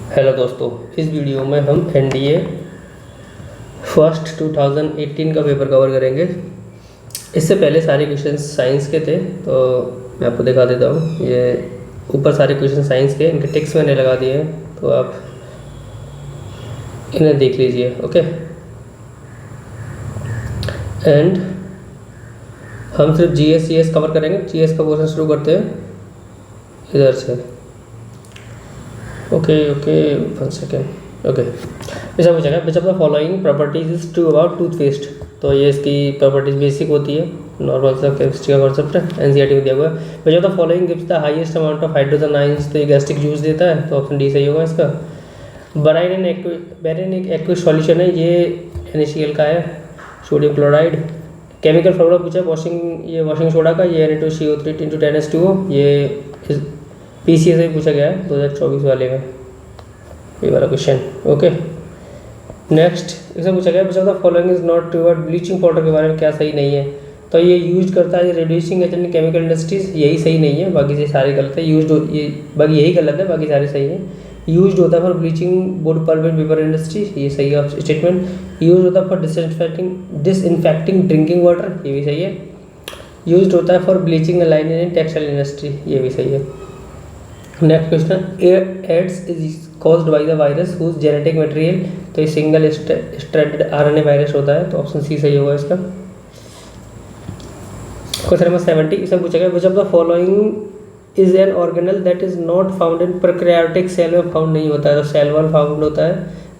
Hello दोस्तों, इस video में हम एनडीए फर्स्ट 2018 का पेपर कवर करेंगे। इससे पहले सारे क्वेश्चन साइंस के थे, तो मैं आपको दिखा देता हूँ। ये ऊपर सारे क्वेश्चन साइंस के, इनके टिक्स मैंने लगा दिए हैं, तो आप इन्हें देख लीजिए। ओके, एंड हम सिर्फ जीएस कवर करेंगे। जीएस का पोर्शन शुरू करते हैं इधर से। Okay, 1 second. ओके, ऐसा पूछेगा which of the following properties is true about toothpaste. तो ये इसकी प्रॉपर्टीज बेसिक होती है, नॉर्मल सा केमिस्ट्री का कॉन्सेप्ट है, एनसीईआरटी में दिया हुआ है। Which of the following gives the highest amount of hydrogen ions. तो ये गैस्ट्रिक जूस देता है, तो ऑप्शन डी सही होगा इसका। बेराइन एक एक्विस सॉल्यूशन है, ये NaCl का है, सोडियम क्लोराइड। केमिकल फॉर्मूला पूछा वॉशिंग सोडा का, ये Na2CO3 × 10H2O। ये PCA से पूछा गया है 2024 वाले में, ये वाला क्वेश्चन। ओके, नेक्स्ट इसमें पूछा गया which of the following is not true about bleaching powder के बारे में क्या सही नहीं है। तो ये यूज करता है reducing agent in chemical industries, यही सही नहीं है, बाकी से सारे गलत है। बाकी यही गलत है, बाकी सारे सही है। यूज होता है for bleaching board pulp and paper industry, ये सही है स्टेटमेंट। यूज होता है फॉर डिसइंफेक्टिंग ड्रिंकिंग वाटर, ये भी सही है। यूज होता है for bleaching liner in textile industry, ये भी सही है। Next question, AIDS is caused by the virus whose genetic material. तो ये सिंगल स्ट्रैंडेड RNA वायरस होता है, तो ऑप्शन सी सही होगा इसका। क्वेश्चन नंबर 70 इसमें पूछा गया which of the following is an organelle that is not found in prokaryotic cell में फाउंड नहीं होता है। तो सेल वॉल फाउंड होता है,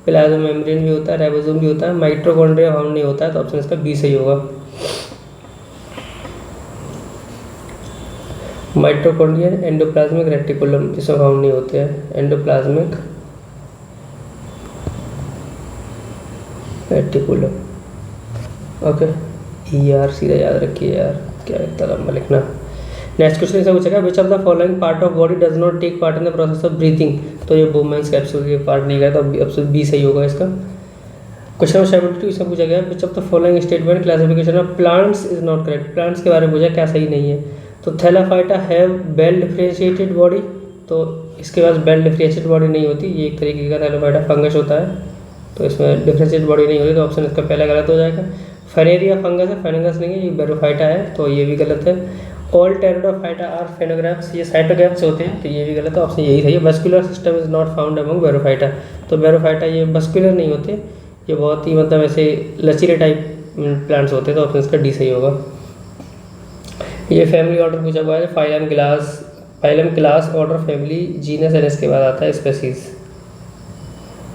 प्लाज्मा मेम्ब्रेन भी होता है, राइबोसोम भी होता है, माइटोकॉन्ड्रिया फाउंड नहीं होता है, तो ऑप्शन इसका बी सही होगा। माइटोकॉन्ड्रिया एंडोप्लाज्मिक रेटिकुलम इसमें फाउंड नहीं होते हैं, एंडोप्लाज्मिक रेटिकुलम। ओके, ER सीधा याद रखिए यार, क्या इतना लंबा लिखना। नेक्स्ट क्वेश्चन ऐसा पूछेगा which of the following part of body does not take part in the process of breathing. तो ये बोमेंस कैप्सूल के पार्ट नहीं गया, तो ऑप्शन बी सही होगा इसका। क्वेश्चन नंबर 72 इसमें पूछा गया which of the following statement classification of plants is not correct. Plants के बारे में पूछा, क्या सही नहीं है। तो थैलाफाइटा हैव वेल डिफरेंशिएटेड बॉडी, तो इसके पास वेल डिफरेंशिएटेड बॉडी नहीं होती, ये एक तरीके का थैलाफाइटा फंगस होता है, तो इसमें डिफरेंशिएटेड बॉडी नहीं होती, तो ऑप्शन इसका पहला गलत हो जाएगा। फेनेरिया फंगस है, फेनगस नहीं है, ये बैरोफाइटा है, तो ये भी गलत है। ऑल टेरिडोफाइटा आर फेनोग्राफ्स, ये साइटोग्राफ्स होते हैं, तो ये भी गलत है, ऑप्शन यही सही है। Muscular system is not found among bryophyta. तो बैरोफाइटा ये मस्कुलर नहीं होते, ये बहुत ही मतलब ऐसे लचीले टाइप प्लांट्स होते हैं, तो ऑप्शन इसका डी सही होगा। ये फैमिली ऑर्डर पूछा हुआ है, phylum class order family genus and इसके बाद आता है स्पेसीज।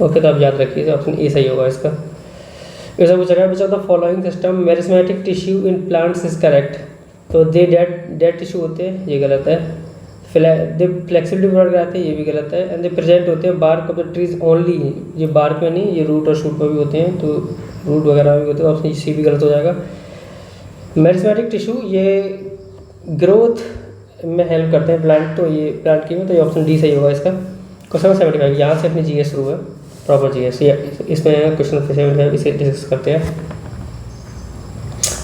ओके, तो आप याद रखिए, तो ऑप्शन ए सही होगा इसका। ऐसा पूछा गया which of the following system meristematic tissue in plants is correct. तो दे डेड टिश्यू होते हैं, ये गलत है। दे फ्लेक्सिबिलिटी प्रोडक्ट आते हैं, ये भी गलत है। एंड दे प्रेजेंट होते हैं bark of the trees only, ये बार्क में नहीं, ये रूट और शूट में भी होते हैं, तो रूट वगैरह भी होते हैं, ऑप्शन सी भी गलत हो जाएगा। मेरिस्मेटिक टिश्यू ये ग्रोथ में हेल्प करते हैं प्लांट, तो ये प्लांट की में, तो ये ऑप्शन डी सही होगा इसका। क्वेश्चन 75 यहाँ से अपनी जीएस शुरू है, प्रॉपर जीएस, इसमें क्वेश्चन 75 इसे डिस्कस करते हैं।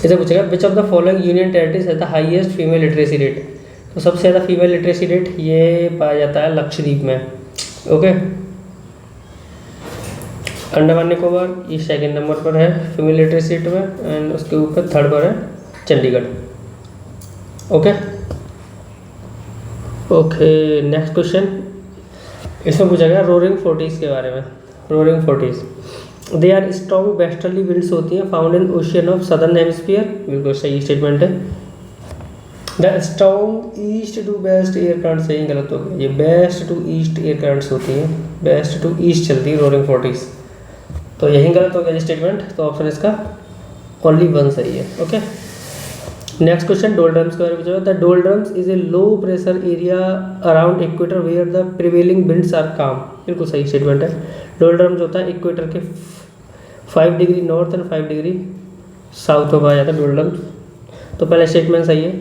इसे पूछेगा which of the following union territories है the highest female literacy rate. तो सबसे ज़्यादा फीमेल लिटरेसी रेट ये पाया जाता है लक्षद्वीप में। ओके, अंडमान निकोबार ये सेकंड नंबर पर है फीमेल लिटरेसी रेट में, एंड उसके ऊपर थर्ड पर है चंडीगढ़। ओके, नेक्स्ट क्वेश्चन इसमें पूछा गया रोरिंग फोर्टीज के बारे में। Roaring forties they are strong westerly winds होती हैं found in ocean of southern hemisphere, बिल्कुल सही स्टेटमेंट है। The strong east to west air current, सही गलत हो गया, ये west to east air currents होती हैं, वेस्ट टू ईस्ट चलती है रोरिंग फोर्टीज, तो यही गलत हो गया स्टेटमेंट, तो ऑप्शन इसका ओनली 1 सही है। ओके, नेक्स्ट क्वेश्चन डोलड्रम्स के बारे में पूछा। The doldrums is a low pressure area around equator where the prevailing winds are calm, बिल्कुल सही स्टेटमेंट है। डोलड्रम्स होता है इक्वेटर के 5 degree north and 5 degree south में पाया जाता है डोलड्रम्स, तो पहला स्टेटमेंट सही है।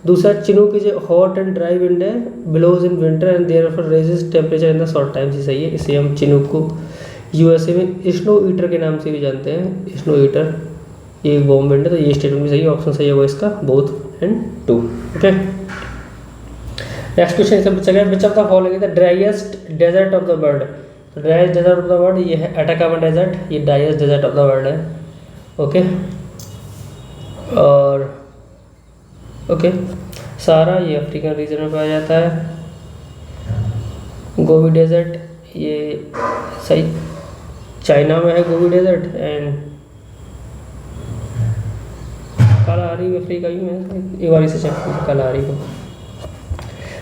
दूसरा chinook is a hot and dry wind है, blows in winter and therefore raises temperature in the short time, से सही है। इसे हम चिनूक को USA में स्नो ईटर के नाम से भी जानते हैं, स्नो ईटर, ये एक वार्म विंड है, तो ये स्टेटमेंट भी सही है, ऑप्शन सही होगा इसका both and 2। Okay, next question इससे पूछा गया which of the following is the driest desert of the world. तो driest desert of the world ये है अटाकामा डेजर्ट, ये driest desert of the world है। ओके, और ओके सहारा ये अफ्रीकन रीजन में पाया जाता है। गोबी डेजर्ट ये सही चाइना में है Gobi desert, and Kalahari Africa ही में, एक बार इसे चेक कालाहारी को।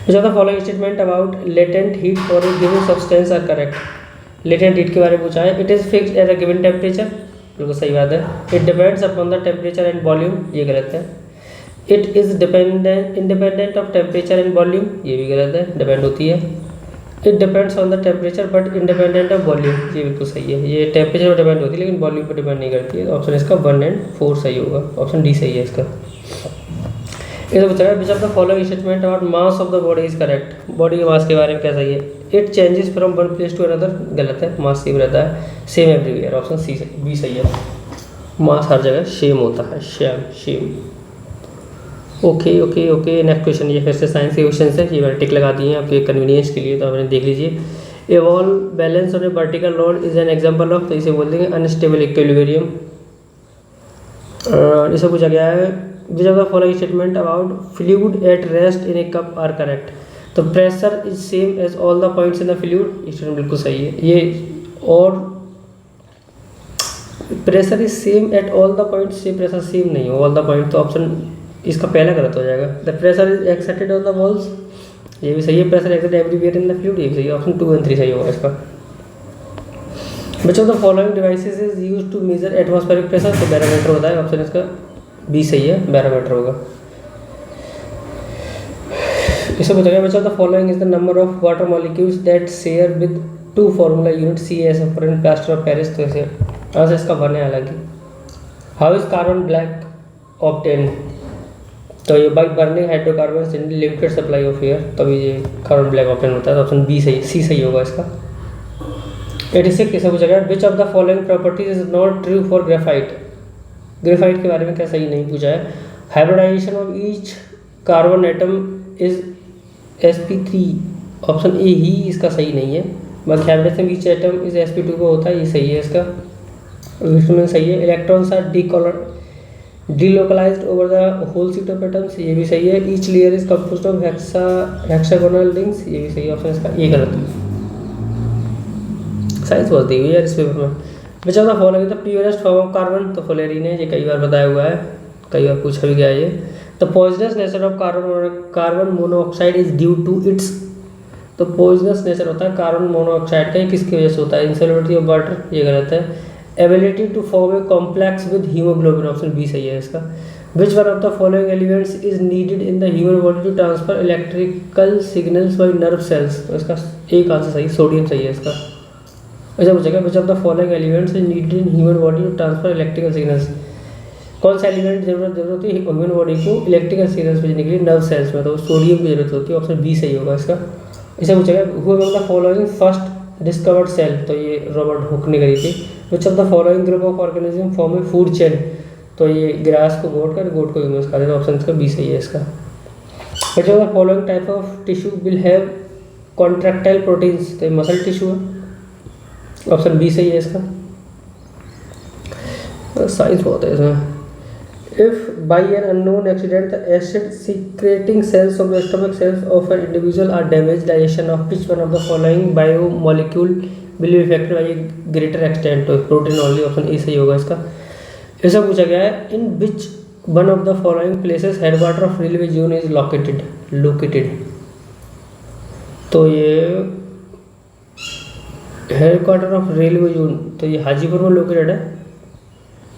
Which of the following statement about latent heat for a given substance are correct? latent heat के बारे में पूछा है। It is fixed at a given temperature, बिल्कुल सही बात है। It depends upon the temperature and volume, ये गलत है। It is independent of temperature and volume, ये भी गलत है, डिपेंड होती है। It depends on the temperature but independent of volume, ये बिल्कुल सही है। ये टेम्परेचर पर डिपेंड होती है लेकिन वॉल्यूम पर डिपेंड नहीं करती है। ऑप्शन इसका 1 और 4 सही होगा, ऑप्शन डी सही है इसका। ये तो बताया which of the following statement about mass of the body is correct, body के मास के बारे में क्या सही है। It changes from one place to another, गलत है, मास सेम रहता है, same everywhere, option C B सही है। मास हर जगह सेम होता है, same. Okay okay okay, next question ये फिर से साइंस के क्वेश्चन है, ये मैंने टिक लगा दिए हैं आपके कन्वीनियंस के लिए, तो आपने देख लीजिए। A wall balance on a vertical rod is an example of, तो इसे बोल देंगे अनस्टेबल इक्विलिब्रियम। इसे पूछा गया है which of the following statement about fluid at rest in a cup are correct, तो pressure is same as all the points in the fluid, statement बिल्कुल सही है ये। और pressure is same at all the points से pressure same नहीं हो all the point, तो ऑप्शन इसका पहला गलत हो जाएगा। The pressure is accepted on the walls, ये भी सही है। Pressure accepted everywhere in the fluid, ये भी सही है, ऑप्शन 2 और 3 सही होगा इसका। Which of the following devices is used to measure atmospheric pressure, तो बैरोमीटर होता है, ऑप्शन इसका बी सही है, बैरोमीटर होगा। इसे बताइए विच of the following is the number of water molecules that share with 2 formula unit CaSO4 in plaster of Paris, तो इसे आंसर इसका 1 है हालांकि। How is carbon black obtain, तो ये by burning hydrocarbon in limited supply of air, तभी ये carbon black obtain होता है, तो ऑप्शन बी सही, सी सही होगा इसका। 86 इसे पूछा गया which of the following properties is not true for graphite, graphite के बारे में क्या सही नहीं पूछा है। Hybridization of each carbon atom is sp3, option A ही इसका सही नहीं है। बाकी hybridisation each atom is sp2 को होता है, ये सही है इसका, विटामिन सही है। Electrons are delocalized over the whole sheet of atoms, ये भी सही है। Each layer is composed of hexagonal rings, ये भी सही है, ऑप्शन इसका ये गलत है। साइंस बहुत दी हुई है इस पेपर में। विच of the following the purest form of carbon, तो फ्लोरीन है, ये कई बार बताया हुआ है, कई बार पूछा भी गया है ये। The poisonous nature of carbon monoxide is due to its, तो पॉइजनस नेचर होता है कार्बन मोनोऑक्साइड का, ये किसकी वजह से होता है, इंसोल्युबिलिटी ऑफ वाटर, ये गलत है। Ability to form a complex with haemoglobin, option B सही है इसका। Which one of the following elements is needed in the human body to transfer electrical signals by nerve cells, तो इसका एक आंसर सही, सोडियम सही है इसका। ऐसा पूछेगा which of the following elements is needed in human body to transfer electrical signals, कौन सा एलिमेंट जरूरत होती है ह्यूमन बॉडी को इलेक्ट्रिकल सिग्नल्स भेजने के लिए नर्व सेल्स में, तो सोडियम की जरूरत होती है, ऑप्शन बी सही होगा इसका। इसे पूछेगा who among the following first discovered cell, तो ये रॉबर्ट हुक ने करी थी। Which of the following group of organism form a food chain, तो ये ग्रास को गोट को ह्यूमंस खाते हैं, तो ऑप्शन इसका बी सही है इसका। Which of the following type of tissue will have contractile proteins, तो ये मसल टिश्यू है, ऑप्शन बी सही है इसका। साइंस बहुत है इसमें। If by an unknown accident the acid secreting cells of the stomach cells of an individual are damaged, digestion of which one of the following biomolecule will be affected by a greater extent, तो protein only, option A सही होगा इसका। ऐसा पूछा गया है in which one of the following places headquarter of railway zone is located, तो ये हेडक्वार्टर ऑफ रेलवे जोन, तो ये हाजीपुर में लोकेटेड है,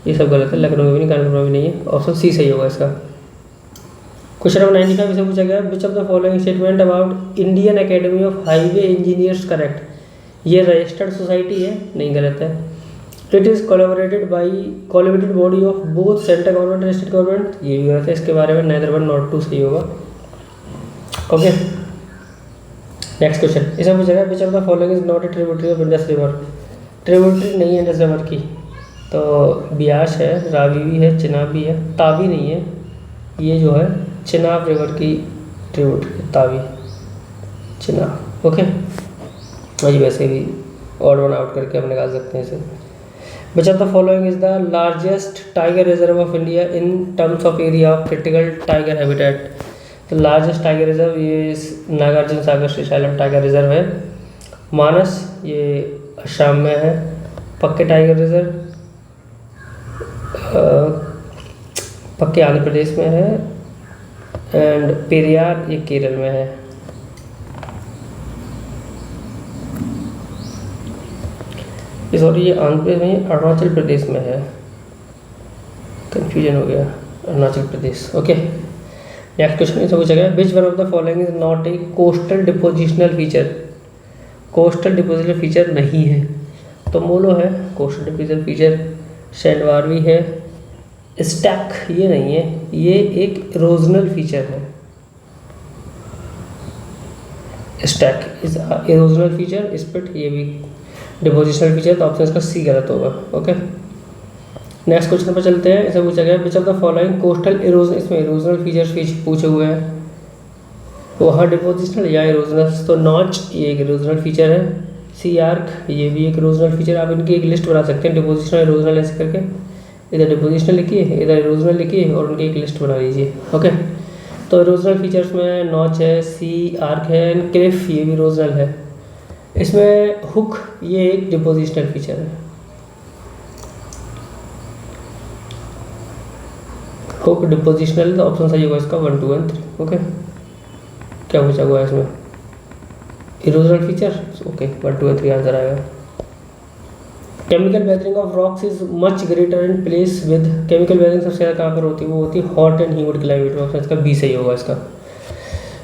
ये सब गलत है, लखनऊ में भी नहीं, कानपुर में भी नहीं है, ऑप्शन सी सही होगा इसका। क्वेश्चन नंबर 95 से पूछा गया which of the following statement about Indian academy of highway engineers correct, ये रजिस्टर्ड सोसाइटी है, नहीं गलत है। It is collaborated body of both central government and state government, ये भी गलत है, इसके बारे में नेदर 1 नॉट 2 सही होगा। ओके नेक्स्ट क्वेश्चन, इसे पूछा गया which of the following is not a tributary of Indus river, tributary नहीं है इंडस रिवर की, तो ब्यास है, रावी भी है, चिनाब भी है, तावी नहीं है, ये जो है चिनाब रिवर की ट्रिब्यूटरी तावी चिनाब। ओके वही वैसे भी ऑड वन आउट करके हम निकाल सकते हैं इसे। विच of the following is the largest tiger reserve of India in terms of area of critical tiger habitat. तो लार्जेस्ट टाइगर रिजर्व ये नागार्जुन सागर श्रीशैलम टाइगर रिजर्व है। मानस ये असम में है। पक्के टाइगर रिजर्व पक्के आंध्र प्रदेश में है। एंड पेरियार ये केरल में है। सॉरी ये आंध्र प्रदेश में, अरुणाचल प्रदेश में है, कंफ्यूजन हो गया, Arunachal Pradesh. Okay, next question इसे पूछा गया which one of the following is not a coastal depositional feature. Coastal depositional feature नहीं है तो मोलो है कोस्टल डिपोजिशनल फीचर। सैंडवारवी है। स्टैक ये नहीं है, ये एक इरोजनल फीचर है। Stack is erosional feature. Spit ये भी डिपोजिशनल फीचर, तो ऑप्शन इसका सी गलत होगा। ओके, नेक्स्ट क्वेश्चन पर चलते हैं। इसे पूछा गया which of the following coastal erosion, इसमें इरोजनल फीचर्स पूछे हुए हैं, वहाँ डिपोजिशनल या इरोजनल। तो नॉच ये एक इरोजनल फीचर है। सी आर्क ये भी एक इरोजनल फीचर। आप इनकी एक लिस्ट बना सकते हैं, डिपोजिशनल इरोजनल ऐसे करके, इधर डिपोजिशनल लिखिए, इधर इरोजनल लिखिए और उनकी एक लिस्ट बना लीजिए। ओके, तो इरोजनल फीचर्स में नॉच है, सी आर्क है, एंड क्लिफ ये भी इरोजनल है। इसमें हुक ये एक डिपोजिशनल फीचर है। हुक डिपोजिशनल, तो ऑप्शन सही होगा इसका 1, 2 एंड 3। ओके, क्या पूछा हुआ है इसमें? Erosional feature. Okay, 1, 2 and 3 answer आएगा। Chemical weathering of rocks is much greater in place with. Chemical weathering सबसे ज़्यादा कहाँ पर होती है? वो होती है हॉट एंड ह्यूमिड क्लाइमेट में। ऑप्शन इसका बी सही होगा इसका।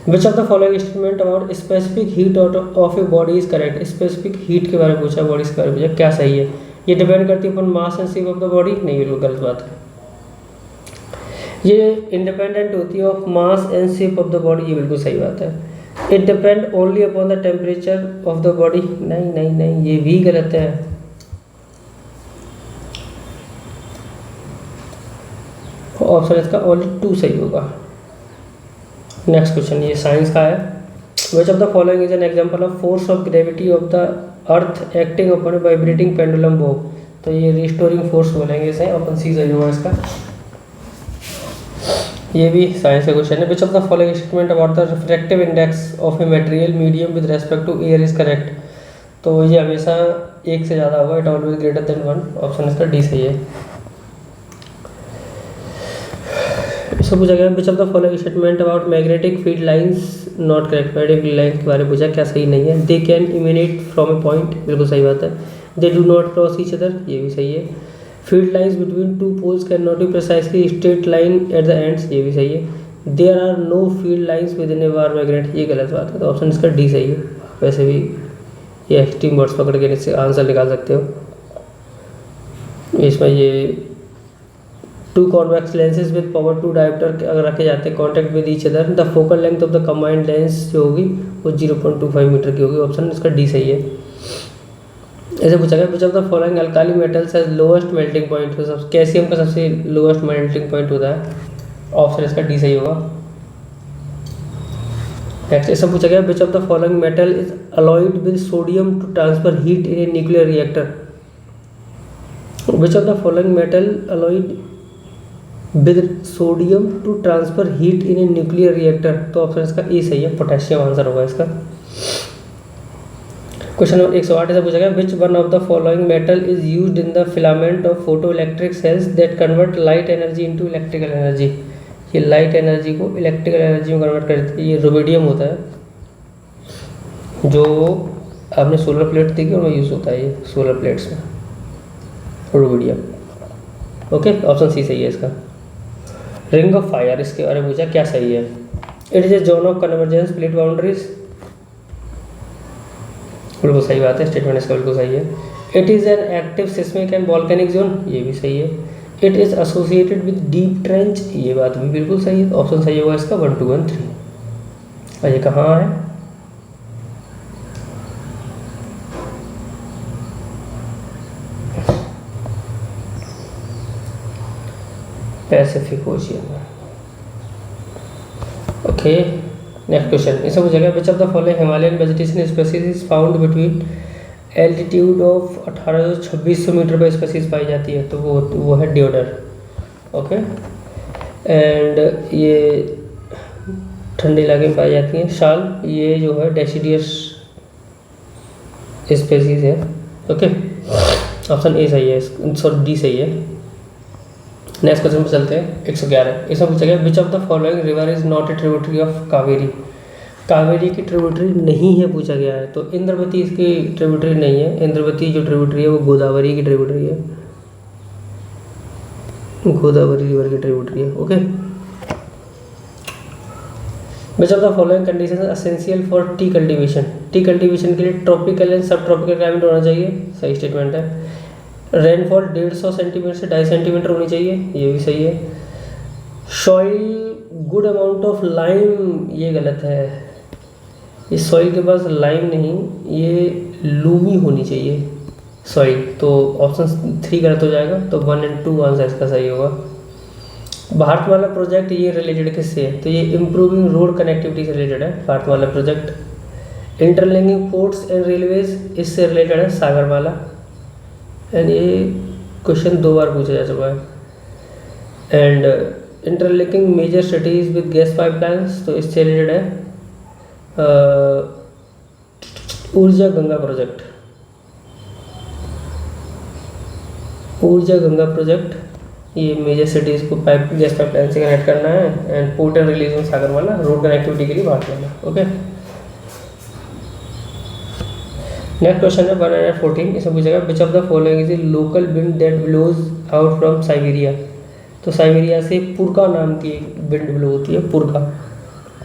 Which of the following statement about specific heat of a body is correct. Specific heat के बारे में पूछा, बॉडीज के बारे में पूछा, क्या सही है? ये डिपेंड करती है upon mass and shape of the body. नहीं, बिल्कुल गलत बात है। ये इंडिपेंडेंट होती है of mass and shape of the body, ये बिल्कुल सही बात है। It depend only upon the temperature of the body. नहीं नहीं नहीं, ये भी गलत है। ऑप्शन इसका ओनली 2 सही होगा। नेक्स्ट क्वेश्चन ये साइंस का है। Which of the following is an example of force of gravity of the earth acting upon A vibrating pendulum बो। तो ये रिस्टोरिंग फोर्स बोलेंगे इसे। ऑप्शन सी सही होगा इसका। ये भी साइंस का क्वेश्चन है। Which of the following statement about the refractive index of a material medium with respect to air is correct. तो ये हमेशा 1 से ज़्यादा होगा। It always greater than 1। Option इसका डी सही है। इसको पूछा गया which of the following statement about magnetic field lines not correct. Magnetic field line के बारे में पूछा, क्या सही नहीं है? They can emanate from A point, बिल्कुल सही बात है। They do not cross each other, ये भी सही है। Field lines between 2 poles can not be precisely straight line at the ends, ये भी सही है। There are no field lines within a bar magnet, ये गलत बात है। तो ऑप्शन इसका डी सही है। वैसे भी ये एक्सट्रीम वर्ड्स पकड़ के इससे आंसर निकाल सकते हो। इसमें ये 2 convex lenses with power 2 dioptre अगर रखे जाते हैं contact with each other, the focal length of the combined lens जो होगी वो 0.25 मीटर की होगी। ऑप्शन इसका डी सही है। ऐसे पूछा गया which of the following alkali metals has lowest melting point. Calcium का सबसे लोएस्ट मेल्टिंग पॉइंट होता है। ऑप्शन इसका डी सही होगा। नेक्स्ट ऐसा पूछा गया which of the following metal is alloyed with sodium to transfer heat in a nuclear reactor. Which of the following metal alloyed with sodium to transfer heat in a nuclear reactor. तो option इसका A सही है। Potassium answer होगा इसका। Question number 108 से पूछा गया which one of the following metal is used in the filament of photo electric sales that convert light energy into electrical energy. ये लाइट एनर्जी को इलेक्ट्रिकल एनर्जी में कन्वर्ट करती है। ये रुबिडियम होता है, जो आपने सोलर प्लेट देखी उनमें यूज़ होता है। ये सोलर प्लेट्स में रुबिडियम। ओके, ऑप्शन सी सही है इसका। रिंग ऑफ फायर, इसके बारे में पूछा, क्या सही है? It is a zone of convergence plate boundaries, बिल्कुल सही बात है। स्टेटमेंट इसका बिल्कुल सही है। It is an active seismic and volcanic zone, ये भी सही है। It is associated with deep trench, ये बात भी बिल्कुल सही है। ऑप्शन सही होगा इसका 1, 2 एंड 3। और ये कहाँ है? पैसिफिक ओशियन में। ओके, नेक्स्ट क्वेश्चन इसे पूछा गया which of the following Himalayan vegetation species is found between altitude of 1800-2600 metre पर स्पीसीज पाई जाती है, तो वो है डियोडर। ओके, एंड ये ठंडे इलाके में पाई जाती हैं। शाल, ये जो है डेसिडियस स्पीसीज है। ओके, ऑप्शन ए सही है, सॉरी डी सही है। नेक्स्ट क्वेश्चन पे चलते हैं। 111 इसमें पूछा गया which of the following river is not a tributary of Kaveri. Kaveri की ट्रिब्यूटरी नहीं है पूछा गया है, तो इंद्रवती इसकी ट्रिब्यूटरी नहीं है। इंद्रवती जो ट्रिब्यूटरी है वो गोदावरी की ट्रिब्यूटरी है, गोदावरी रिवर की ट्रिब्यूटरी है। Okay, which of the following condition essential for T cultivation. T cultivation के लिए ट्रॉपिकल एंड सब ट्रॉपिकल क्लाइमेट होना चाहिए, सही स्टेटमेंट है। रेनफॉल 150 सेंटीमीटर से 2.5 सेंटीमीटर होनी चाहिए, ये भी सही है। Soil good amount of lime, ये गलत है। इस सॉइल के पास लाइम नहीं, ये लूमी होनी चाहिए सॉइल, तो ऑप्शन 3 गलत हो जाएगा। तो 1 और 2 आंसर इसका सही होगा। भारतमाला प्रोजेक्ट ये रिलेटेड किससे है, तो ये इम्प्रूविंग रोड कनेक्टिविटी से रिलेटेड है Bharatmala project. Interlinking ports and railways इससे रिलेटेड है सागरमाला, एंड ये क्वेश्चन 2 बार पूछा जा चुका है। And interlinking major cities with gas pipelines, तो इससे रिलेटेड है ऊर्जा गंगा प्रोजेक्ट। ऊर्जा गंगा प्रोजेक्ट ये मेजर सिटीज़ को गैस पाइपलाइन से कनेक्ट करना है। And port and release Sagarmala road connectivity के लिए बात करना। ओके, नेक्स्ट क्वेश्चन है 114। इसमें पूछेगा which of the following is a local wind that blows out from Siberia. तो साइबेरिया से पुरका नाम की विंड ब्लो होती है, पुरका।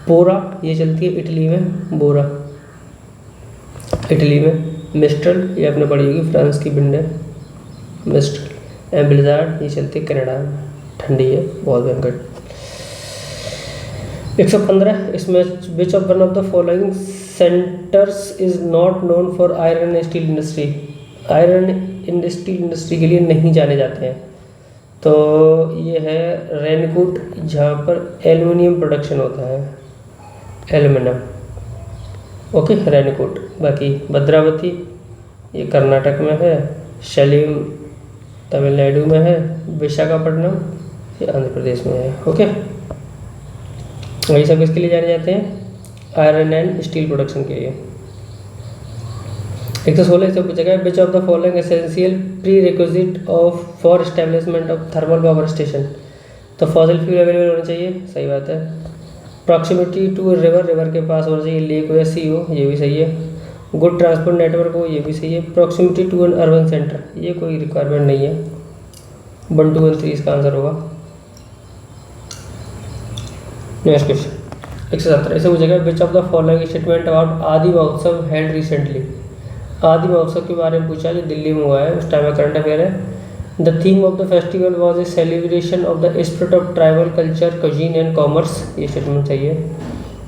पोरा ये चलती है इटली में, बोरा इटली में। मिस्ट्रल ये आपने पढ़ी होगी, फ्रांस की विंड है मिस्ट्रल। एंड ब्लिज़ार्ड ये चलती है कनाडा में, ठंडी है बहुत भयंकर। 115 इसमें which of one of the following centres is not known for iron and steel industry. Iron and steel industry के लिए नहीं जाने जाते हैं, तो ये है रेनकूट, जहाँ पर एल्युमिनियम प्रोडक्शन होता है, एल्यूमिनियम। ओके, रेनकूट। बाकी भद्रावती ये कर्नाटक में है, शैलीम तमिलनाडु में है, विशाखापट्टनम ये आंध्र प्रदेश में है। ओके, वही सब किसके लिए जाने जाते हैं, आयरन एंड स्टील प्रोडक्शन के लिए। 116 से पूछा गया which of the following essential pre requisite of for establishment of thermal power station. तो फॉसिल फ्यूल अवेलेबल होना चाहिए, सही बात है। प्रॉक्सिमिटी टू रिवर, रिवर के पास होना चाहिए, लेक हो या सी हो, ये भी सही है। गुड ट्रांसपोर्ट नेटवर्क हो, ये भी सही है। Proximity to an urban centre, ये कोई रिक्वायरमेंट नहीं है। 1, 2 और 3 इसका आंसर होगा। नेक्स्ट क्वेश्चन 117 इसे पूछेगा which of the following statement about आदि महोत्सव हेल्ड रिसेंटली। आदि महोत्सव के बारे में पूछा जो दिल्ली में हुआ है, उस टाइम में करंट अफेयर है। The theme of the festival was a celebration of the spirit of tribal culture, cuisine and commerce, ये स्टेटमेंट चाहिए।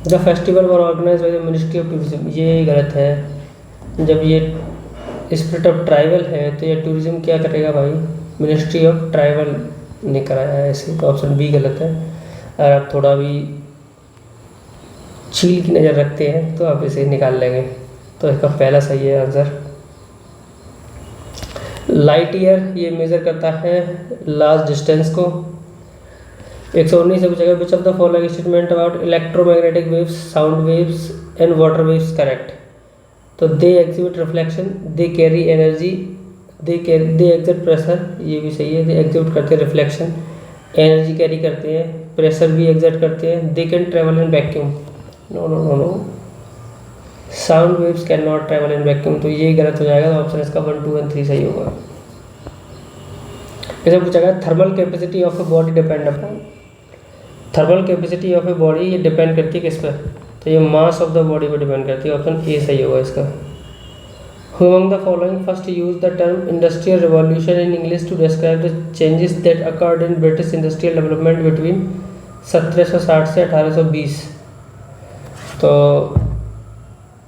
The festival were organise by the ministry of tourism, ये गलत है। जब ये स्पिरिट ऑफ ट्राइबल है तो ये टूरिज्म क्या करेगा भाई, मिनिस्ट्री ऑफ ट्राइबल ने कराया है ऐसे, तो ऑप्शन बी गलत है। अगर आप थोड़ा भी छील की नज़र रखते हैं तो आप इसे निकाल लेंगे, तो इसका पहला सही है आंसर। लाइट ईयर ये मेज़र करता है लार्ज डिस्टेंस को। 119 से पूछेगा which of the following statement about electromagnetic waves, sound waves and water waves correct. तो they exhibit reflection, they carry energy, they exit pressure, ये भी सही है। दे एग्जिबिट करते हैं रिफ्लेक्शन, एनर्जी कैरी करते हैं, प्रेशर भी एग्जर्ट करते हैं। They can travel in vacuum, no no no no, sound waves can not travel in vacuum, तो ये गलत हो जाएगा। तो ऑप्शन इसका 1, 2 और 3 सही होगा। ऐसे पूछा गया thermal capacity of a body depend upon. Thermal capacity of a body ये डिपेंड करती है किस पर, तो ये मास ऑफ द बॉडी पर डिपेंड करती है। ऑप्शन ए सही होगा इसका। Who among the following first used the term industrial revolution in English to describe the changes that occurred in British industrial development between 1760 से 1820। तो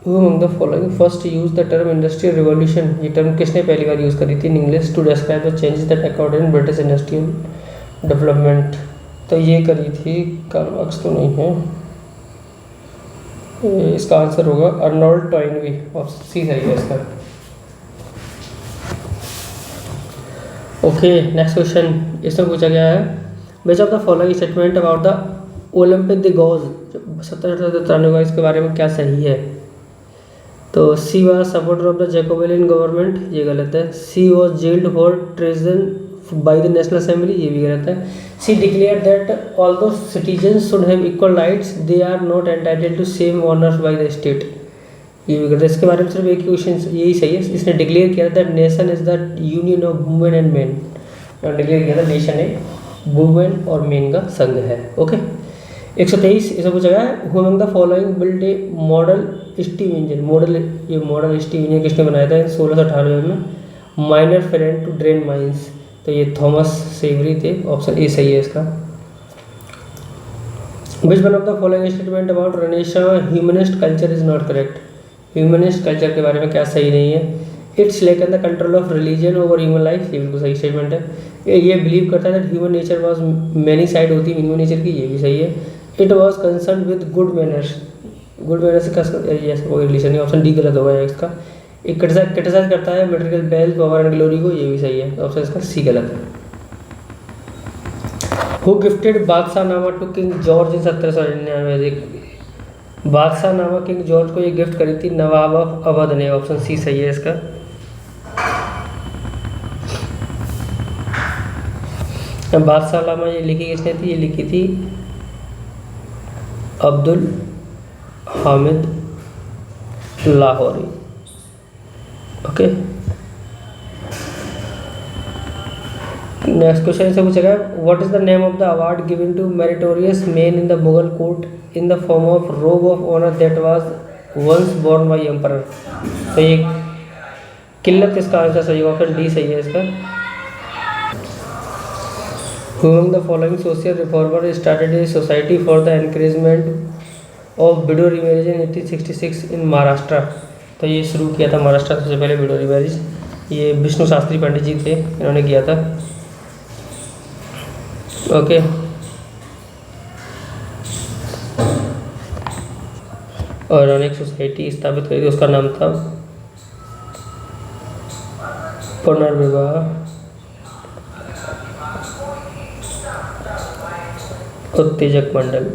who among the following first used the term industrial revolution, ये term किसने पहली बार use करी थी in English to describe the changes that occurred in British industrial development। तो ये करी थी, कार्ल मार्क्स तो नहीं है, इसका आंसर होगा अर्नोल्ड टॉइनबी, ऑप्शन सी सही है इसका। ओके, नेक्स्ट क्वेश्चन इसमें पूछा गया है, which of the following statement about the Olympe de Gouges 1793 इसके बारे में क्या सही है? तो she was supporter of the Jacobin government, ये गलत है। She was jailed for treason by the National Assembly, ये भी गलत है। She declare that although citizens should have equal rights they are not entitled to same honours by the state, ये भी गलत है। इसके बारे में सिर्फ एक ही क्वेश्चन यही सही है, इसने डिक्लेयर किया that nation is the union of women and main, declare किया था नेशन एक वुमेन और मेन का संघ है। ओके, 123 इसे पूछा गया है, who among the following build a model steam engine, ये मॉडल स्टीम इंजन किसने बनाया था 1698 में? माइनर फेरेंट टू ड्रेन माइंस, तो ये थॉमस सेवरी थे, ऑप्शन ए सही है इसका। Which one of the following statement about renaissance humanist culture is not correct, humanist culture के बारे में क्या सही नहीं है? इट्स लेकन the control of religion over human life, ये बिल्कुल सही स्टेटमेंट है। ये बिलीव करता है that human nature was many side होती है ह्यूमन नेचर की, ये भी सही है। It was concern with good manners, good manners का ऐसा कोई रिलेशन नहीं, ऑप्शन डी गलत होगा इसका। एक क्रिटिसाइज करता है material wealth power and glory को, ये भी सही है, ऑप्शन इसका सी गलत है। हु गिफ्टेड बादशाह नामा टू किंग जॉर्ज इन 1799, बादशाह नामा किंग जॉर्ज को ये गिफ्ट करी थी नवाब ऑफ अवध ने, ऑप्शन सी सही है इसका। बादशाह नामा ये लिखी किसने थी? ये लिखी थी Abdul Hamid Lahori. Okay, next question से पूछा गया, what is the name of the award given to meritorious man in the Mughal court in the form of robe of honour that was once borne by emperor, तो ये किल्लत इसका आंसर सही होगा, option D सही है इसका। Who among the following social reformer started a society for the encouragement of widow remarriage in 1866 in Maharashtra, तो ये शुरू किया था महाराष्ट्र सबसे पहले विडो रीमैरिज, ये विष्णु शास्त्री पंडित जी थे, इन्होंने किया था। ओके, और इन्होंने एक सोसाइटी स्थापित करी थी, उसका नाम था पुनर्विवाह उत्तेजक मंडल।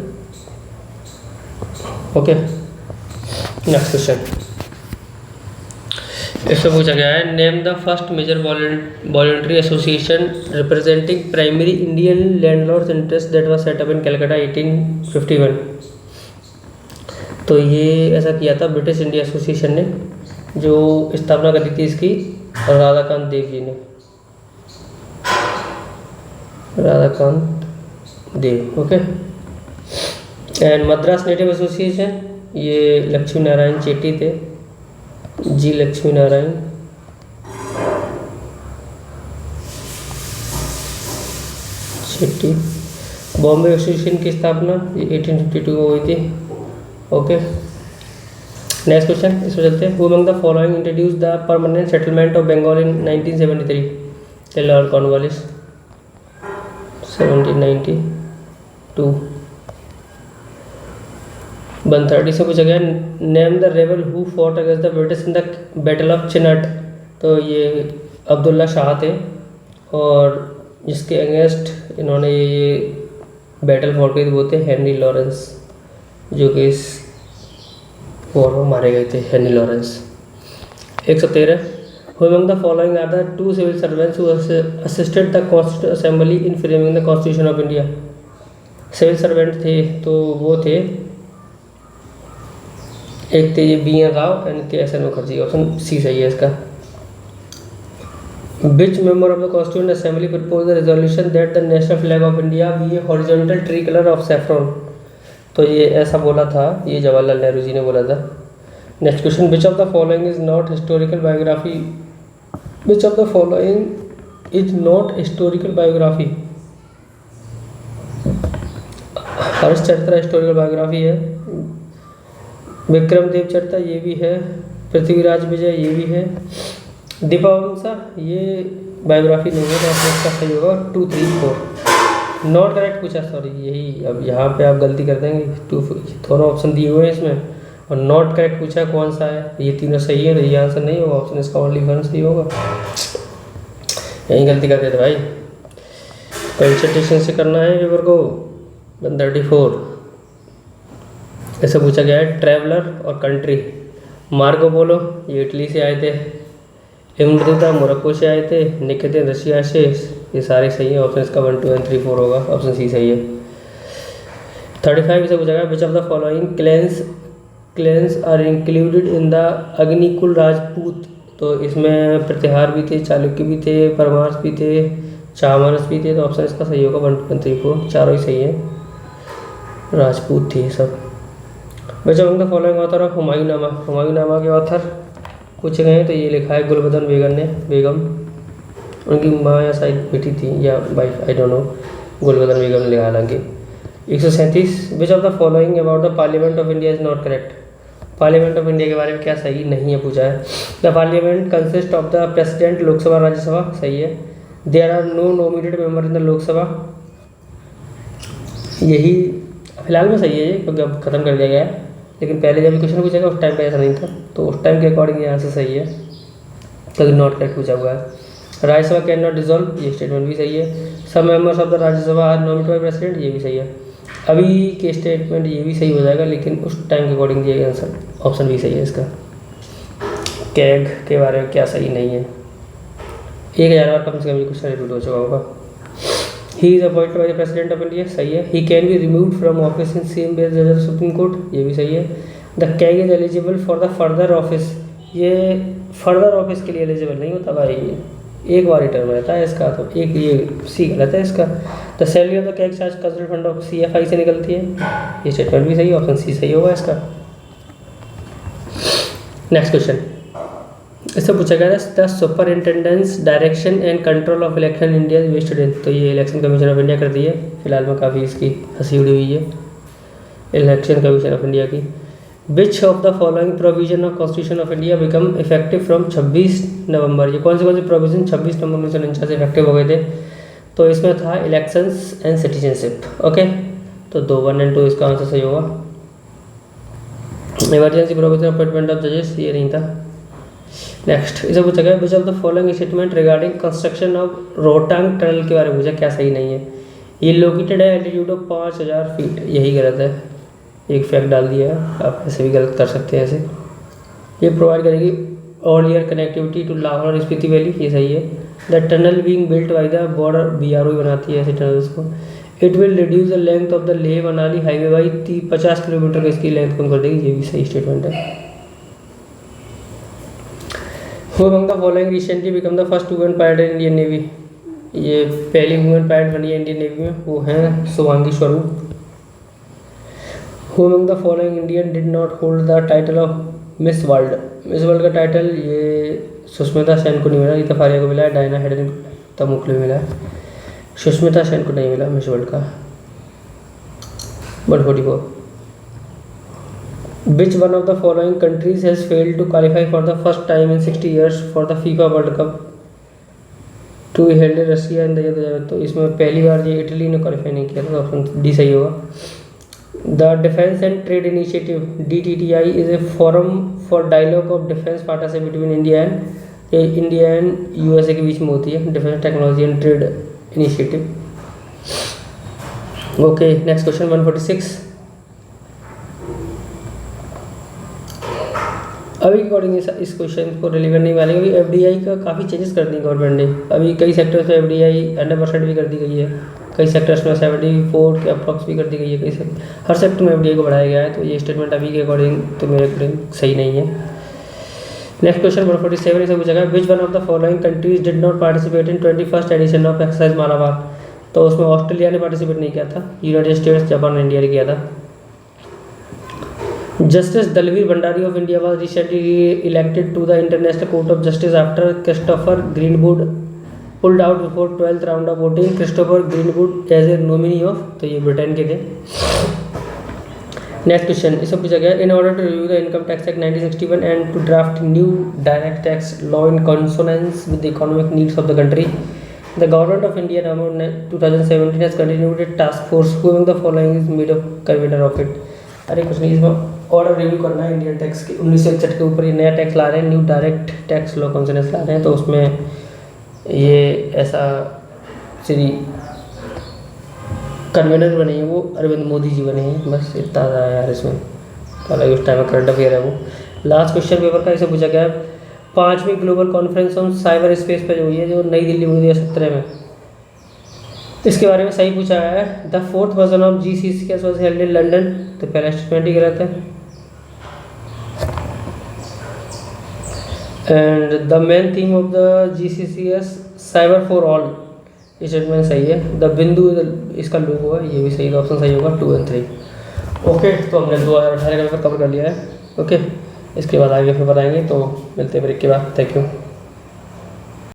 ओके, नेक्स्ट क्वेश्चन इसमें पूछा गया है, name the first major voluntary association representing primary Indian landlords interest that was set up in Calcutta 1851, तो ये ऐसा किया था ब्रिटिश इंडिया एसोसिएशन ने, जो स्थापना करी थी इसकी राधाकांत देव जी ने, Radhakant Dev. Okay, and Madras native association, ये लक्ष्मी नारायण चेट्टी थे, जी लक्ष्मी नारायण शेट्टी। बॉम्बे एसोसिएशन की स्थापना 1852 को हुई थी। ओके, नेक्स्ट क्वेश्चन इसमें चलते हैं, who among the following introduce the permanent settlement of Bengal in 1973, Lord Cornwallis 1792। 130 से पूछा गया, name the rebel who fought against the British in the battle of Chinhat, तो ये अब्दुल्ला शाह थे, और जिसके अगेंस्ट इन्होंने ये बैटल फॉट की वो थे हेनरी लॉरेंस, जो कि इस वॉर में मारे गए थे, Henry Lawrence. 113, who among the following are the two civil servants who assisted the constituent assembly in framing the constitution of India, civil servant थे तो वो थे, एक थे ये BN राव एंड के SN मुखर्जी, ऑप्शन सी सही है इसका। Which member of the constituent assembly propose the resolution that the national flag of India be a horizontal tricolour of saffron, तो ये ऐसा बोला था, ये जवाहरलाल नेहरू जी ने बोला था। Next question, which of the following is not historical biography, which of the following is not historical biography? Harshacharitra historical biography है, विक्रम देव चरित्र ये भी है, पृथ्वीराज विजय ये भी है, दीपावंसा ये बायोग्राफी नहीं है, तो इसका सही होगा 2, 3, 4। नॉट करेक्ट पूछा, सॉरी यही, अब यहाँ पे आप गलती कर देंगे, 2 दोनों ऑप्शन दिए हुए हैं इसमें, और नॉट करेक्ट पूछा कौन सा है, ये तीनों सही है, तो ये आंसर नहीं होगा, ऑप्शन इसका ओनली 1 सही होगा। यहीं गलती कर देते भाई। कंसंट्रेशन से करना है पेपर को। 134 ऐसा पूछा गया है। ट्रैवलर और कंट्री, मार्को पोलो ये इटली से आए थे, इमृता मोरक्को से आए थे, निकितिन रशिया से। ये सारे सही है। ऑप्शन इसका 1 2 3 4 होगा। ऑप्शन सी सही है। 35 से पूछा गया which of the following clans are included in the Agnikul Rajput. तो इसमें प्रतिहार भी थे, चालुक्य भी थे, परमार्श भी थे, चामरस भी थे। तो ऑप्शन इसका सही होगा 1 2 3 4, चारों ही सही है। राजपूत थे सब। Which of the following author of Humayunnama. Humayunnama के ऑथर पूछे गए हैं तो ये लिखा है गुलबदन बेगम। उनकी माँ या शायद बेटी थी या wife, I don't know. Gulbadan Begum ने लिखा हालांकि। 137 which of the following about the parliament of India is not correct. Parliament of India के बारे में क्या सही नहीं है पूछा है। The parliament consist of the president, Lok Sabha Rajya Sabha, सही है। There are no nominated member in the Lok Sabha, यही फिलहाल में सही है ये, क्योंकि अब खत्म कर दिया गया है। लेकिन पहले जब क्वेश्चन पूछा गया उस टाइम पे ऐसा नहीं था, तो उस टाइम के अकॉर्डिंग ये आंसर सही है, क्योंकि नॉट करेक्ट पूछा हुआ है। राज्यसभा कैन नॉट डिजॉल्व, ये स्टेटमेंट भी सही है। सब members of the Rajya Sabha are nominated by president, ये भी सही है। अभी के स्टेटमेंट ये भी सही हो जाएगा, लेकिन उस टाइम के अकॉर्डिंग ये आंसर ऑप्शन भी सही है इसका। कैग के बारे में क्या सही नहीं है, 1000 बार कम से कम ये क्वेश्चन रिपीट हो चुका होगा। He is appointed by the president of India, सही है। He can be removed from office in same way as the supreme court, ये भी सही है। The CAG is eligible for the further office, ये फर्दर ऑफिस के लिए eligible नहीं होता भाई, ये एक बार ही टर्म रहता है इसका, तो एक ये सी गलत है इसका। The salary of the CAG charge consult fund of CFI से निकलती है, ये स्टेटमेंट भी सही है। ऑप्शन सी सही होगा इसका। नेक्स्ट क्वेश्चन, इससे पूछा गया the superintendence direction and control of election India vested in. तो ये इलेक्शन कमीशन ऑफ इंडिया कर दी है, फिलहाल में काफ़ी इसकी हंसी उड़ी हुई है इलेक्शन कमीशन ऑफ इंडिया की। विच of the following provision of constitution of India become effective from 26 नवंबर। ये कौन से प्रोविजन 26 नवंबर 1949 से इफेक्टिव हो गए थे। तो इसमें था इलेक्शंस एंड सिटीजनशिप। ओके, तो 2 1 और 2 इसका आंसर सही होगा। इमरजेंसी प्रोविजन अपॉइंटमेंट ऑफ जजेस, ये नहीं था। नेक्स्ट, इसे पूछा गया which of the following statement regarding construction of Rohtang tunnel के बारे में पूछा, क्या सही नहीं है। ये लोकेटेड है एल्टीट्यूड ऑफ 5000 फीट, यही गलत है। एक फैक्ट डाल दिया है, आप ऐसे भी गलत कर सकते हैं ऐसे। ये प्रोवाइड करेगी all year connectivity to Lahaul और स्पीति वैली, ये सही है। The tunnel being built by the border, BRO बनाती है ऐसे टनल्स को। It will reduce the length of the Leh Manali highway by 50 kilometre का इसकी लेंथ कम कर देगी, ये भी सही स्टेटमेंट है। Who among the following recently become the first women pilot in Indian navy. ये पहली वुमेन पायलट बनी है इंडियन नेवी में, वो हैं शुभांगी स्वरूप। Who among the following Indian did not hold the title of Miss World? Miss world का title ये सुष्मिता सेन को नहीं मिला, रीता फारिया को मिला है, डायना हेडन तमुकले मिला है, सुष्मिता सेन को नहीं मिला मिस वर्ल्ड का। 144 Which one of the following countries has failed to qualify for the first time in 60 years for the FIFA World Cup to be held in Russia in the year 2000? तो इसमें पहली बार ये Italy ने qualify नहीं किया था, तो option D सही होगा। The Defence and Trade Initiative (DTTI) is a forum for dialogue of defense partnership between India and USA के बीच में होती है, Defence Technology and Trade Initiative। Okay, next question 146। अभी अकॉर्डिंग इस क्वेश्चन को रिलेवेंट नहीं मानेंगे। अभी FDI का काफ़ी चेंजेस कर दी गवर्नमेंट ने। अभी कई सेक्टर्स में FDI 100% भी कर दी गई है, कई सेक्टर्स में 74 के अप्रॉक्स भी कर दी गई है, हर सेक्टर में FDI को बढ़ाया गया है। तो ये स्टेटमेंट अभी के अकॉर्डिंग तो मेरे अकॉर्डिंग सही नहीं है। नेक्स्ट क्वेश्चन 147 से पूछा गया which one of the following countries did not participate in 21st edition of exercise Malabar. तो उसमें ऑस्ट्रेलिया ने पार्टिसिपेट नहीं किया था, यूनाइटेड स्टेट्स, जापान, इंडिया ने किया था। Justice Dalveer Bhandari of India was recently elected to the International Court of Justice after Christopher Greenwood pulled out before 12th round of voting. Christopher Greenwood as a nominee of, तो ये Britain के थे। Next question, इससे पूछा गया in order to review the income tax act 1961 and to draft new direct tax law in consonance with the economic needs of the country, the government of India November 2017 has continued a task force who among the following is made of convener of it। अरे कुछ नहीं, इसमें order review करना है Indian tax के 1961 के ऊपर। ये नया टैक्स ला रहे हैं, new direct tax law consonance ला रहे हैं, तो उसमें ये ऐसा श्री कन्वीनर बने हैं वो अरविंद मोदी जी बने हैं, बस इतना था यार इसमें। हालांकि उस टाइम में करंट अफेयर है वो। लास्ट क्वेश्चन पेपर का इसे पूछा गया है, 5वीं global conference on cyber space पे जो हुई है, जो नई दिल्ली में हुई 2017 में, इसके बारे में सही पूछा गया है। The fourth version of GCCS was held in London, तो पहला स्टेटमेंट ही गलत है। And the main theme of the GCCS cyber for all, statement सही है। द बिंदु इसका लोगो है, ये भी सही, ऑप्शन सही होगा 2 और 3। ओके, तो हमने 2018 का पेपर कवर कर लिया है। ओके, इसके बाद आगे फिर बताएंगे, तो मिलते हैं ब्रेक के बाद। Thank you.